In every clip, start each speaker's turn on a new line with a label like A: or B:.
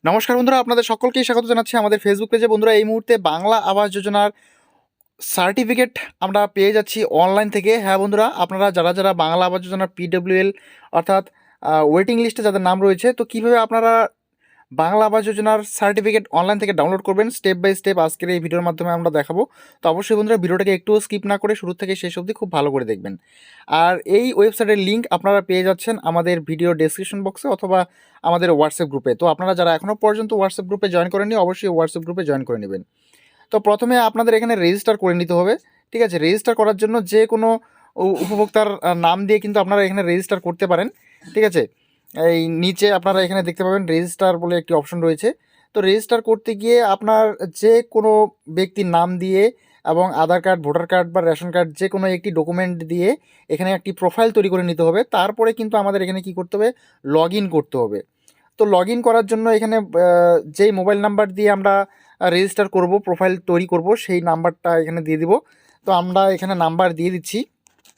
A: নমস্কার বন্ধুরা, আপনাদের সকলকেই স্বাগত জানাচ্ছি আমাদের ফেসবুক পেজে। বন্ধুরা, এই মুহূর্তে বাংলা আবাস যোজনার সার্টিফিকেট আমরা পেয়ে যাচ্ছি অনলাইন থেকে। হ্যাঁ বন্ধুরা, আপনারা যারা যারা বাংলা আবাস যোজনার PWL অর্থাৎ ওয়েটিং লিস্টে যাদের নাম রয়েছে, তো কীভাবে আপনারা বাংলা আবাস যোজনার সার্টিফিকেট অনলাইন থেকে ডাউনলোড করবেন স্টেপ বাই স্টেপ আজকের এই ভিডিওর মাধ্যমে আমরা দেখাবো। তো অবশ্যই বন্ধুরা ভিডিওটাকে একটুও স্কিপ না করে শুরু থেকে শেষ অবধি খুব ভালো করে দেখবেন। আর এই ওয়েবসাইটের লিঙ্ক আপনারা পেয়ে যাচ্ছেন আমাদের ভিডিও ডেসক্রিপশন বক্সে অথবা আমাদের হোয়াটসঅ্যাপ গ্রুপে। তো আপনারা যারা এখনও পর্যন্ত হোয়াটসঅ্যাপ গ্রুপে জয়েন করেননি, অবশ্যই হোয়াটসঅ্যাপ গ্রুপে জয়েন করে নেবেন। তো প্রথমে আপনাদের এখানে রেজিস্টার করে নিতে হবে। ঠিক আছে, রেজিস্টার করার জন্য যে কোনো উপভোক্তার নাম দিয়ে কিন্তু আপনারা এখানে রেজিস্টার করতে পারেন। ঠিক আছে, এই নিচে আপনারা এখানে দেখতে পাবেন রেজিস্টার বলে একটি অপশন রয়েছে। তো রেজিস্টার করতে গিয়ে আপনার যে কোনো ব্যক্তির নাম দিয়ে এবং আধার কার্ড, ভোটার কার্ড বা রেশন কার্ড যে কোনো একটি ডকুমেন্ট দিয়ে এখানে একটি প্রোফাইল তৈরি করে নিতে হবে। তারপরে কিন্তু আমাদের এখানে কি করতে হবে, লগ ইন করতে হবে। তো লগ ইন করার জন্য এখানে যেই মোবাইল নাম্বার দিয়ে আমরা রেজিস্টার করব, প্রোফাইল তৈরি করব, সেই নাম্বারটা এখানে দিয়ে দিব। তো আমরা এখানে নাম্বার দিয়ে দিচ্ছি।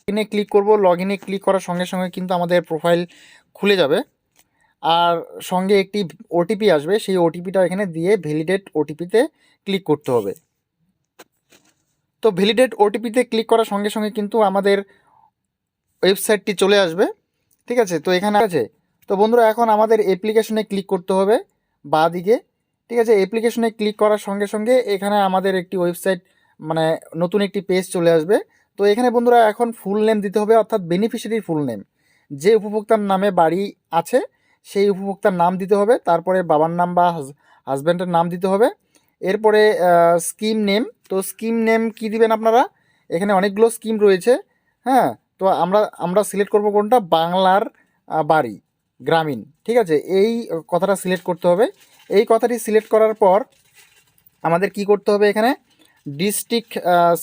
A: ইনে ক্লিক করব। লগ ইনে ক্লিক করার সঙ্গে সঙ্গে কিন্তু আমাদের প্রোফাইল খুলে যাবে আর সঙ্গে একটি ওটিপি আসবে। সেই ওটিপিটা এখানে দিয়ে ভ্যালিডেট ওটিপিতে ক্লিক করতে হবে। তো ভ্যালিডেট ওটিপিতে ক্লিক করার সঙ্গে সঙ্গে কিন্তু আমাদের ওয়েবসাইটটি চলে আসবে। ঠিক আছে, তো এখানে আছে। তো বন্ধুরা, এখন আমাদের অ্যাপ্লিকেশনে ক্লিক করতে হবে বাঁ দিকে। ঠিক আছে, অ্যাপ্লিকেশনে ক্লিক করার সঙ্গে সঙ্গে এখানে আমাদের একটি ওয়েবসাইট মানে নতুন একটি পেজ চলে আসবে। তো এখানে বন্ধুরা এখন ফুল নেম দিতে হবে, অর্থাৎ বেনিফিশিয়ারির ফুল নেম। যে উপভোক্তার নামে বাড়ি আছে সেই উপভোক্তার নাম দিতে হবে, তারপরে বাবার নাম বা হাজব্যান্ডের নাম দিতে হবে। এরপরে স্কিম নেম। তো স্কিম নেম কি দিবেন আপনারা, এখানে অনেকগুলো স্কিম রয়েছে। হ্যাঁ, তো আমরা সিলেক্ট করব কোনটা, বাংলার বাড়ি গ্রামীণ। ঠিক আছে, এই কথাটা সিলেক্ট করতে হবে। এই কথাটি সিলেক্ট করার পর আমাদের কি করতে হবে, এখানে ডিস্ট্রিক্ট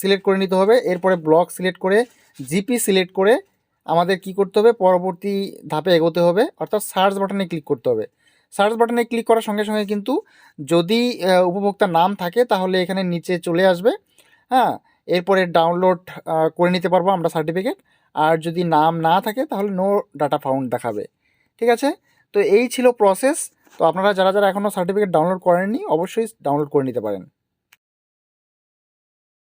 A: সিলেক্ট করে নিতে হবে। এরপরে ব্লক সিলেক্ট করে জিপি সিলেক্ট করে আমাদের কি করতে হবে, পরবর্তী ধাপে এগোতে হবে, অর্থাৎ সার্চ বাটনে ক্লিক করতে হবে। সার্চ বাটনে ক্লিক করার সঙ্গে সঙ্গে কিন্তু যদি উপভোক্তার নাম থাকে তাহলে এখানে নিচে চলে আসবে। হ্যাঁ, এরপরে ডাউনলোড করে নিতে পারবো আমরা সার্টিফিকেট। আর যদি নাম না থাকে তাহলে নো ডাটা ফাউন্ড দেখাবে। ঠিক আছে, তো এই ছিল প্রসেস। তো আপনারা যারা যারা এখনও সার্টিফিকেট ডাউনলোড করেননি অবশ্যই ডাউনলোড করে নিতে পারেন।